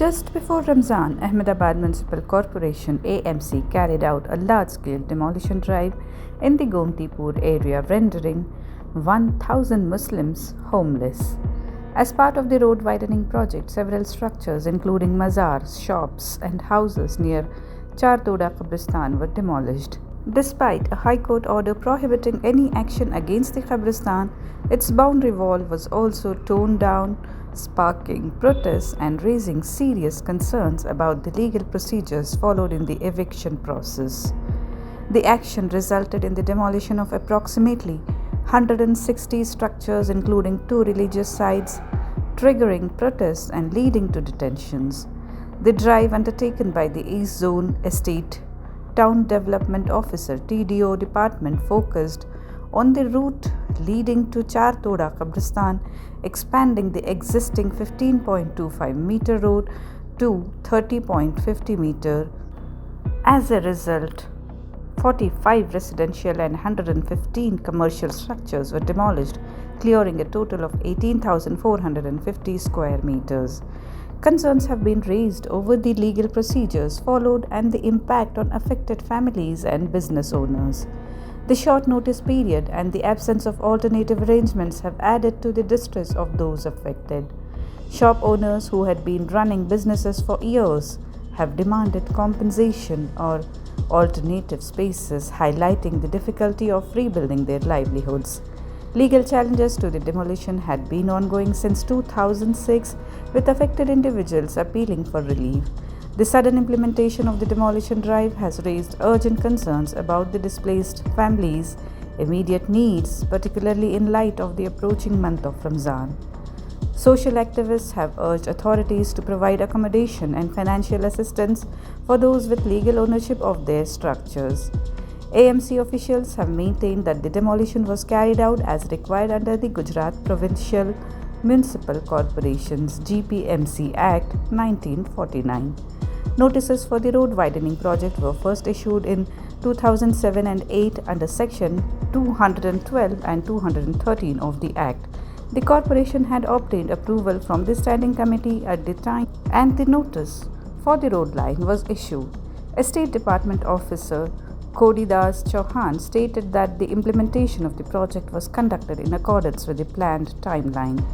Just before Ramzan, Ahmedabad Municipal Corporation AMC carried out a large-scale demolition drive in the Gomtipur area, rendering 1,000 Muslims homeless. As part of the road widening project, several structures including mazars, shops and houses near Chartoda Qabristan were demolished. Despite a High Court order prohibiting any action against the Qabristan, its boundary wall was also torn down, sparking protests and raising serious concerns about the legal procedures followed in the eviction process. The action resulted in the demolition of approximately 160 structures, including 2 religious sites, triggering protests and leading to detentions. The drive, undertaken by the East Zone Estate Town Development Officer (TDO) department, focused on the route leading to Chartoda Qabristan, expanding the existing 15.25-meter road to 30.50 meter. As a result, 45 residential and 115 commercial structures were demolished, clearing a total of 18,450 square meters. Concerns have been raised over the legal procedures followed and the impact on affected families and business owners. The short notice period and the absence of alternative arrangements have added to the distress of those affected. Shop owners who had been running businesses for years have demanded compensation or alternative spaces, highlighting the difficulty of rebuilding their livelihoods. Legal challenges to the demolition had been ongoing since 2006, with affected individuals appealing for relief. The sudden implementation of the demolition drive has raised urgent concerns about the displaced families' immediate needs, particularly in light of the approaching month of Ramzan. Social activists have urged authorities to provide accommodation and financial assistance for those with legal ownership of their structures. AMC officials have maintained that the demolition was carried out as required under the Gujarat Provincial Municipal Corporations (GPMC) Act 1949. Notices for the road widening project were first issued in 2007 and 8 under Section 212 and 213 of the Act. The corporation had obtained approval from the Standing Committee at the time, and the notice for the road line was issued. Estate Department Officer Kodidas Chauhan stated that the implementation of the project was conducted in accordance with the planned timeline.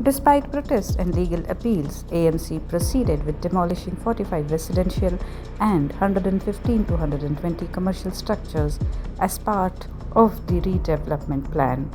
Despite protests and legal appeals, AMC proceeded with demolishing 45 residential and 115 to 120 commercial structures as part of the redevelopment plan.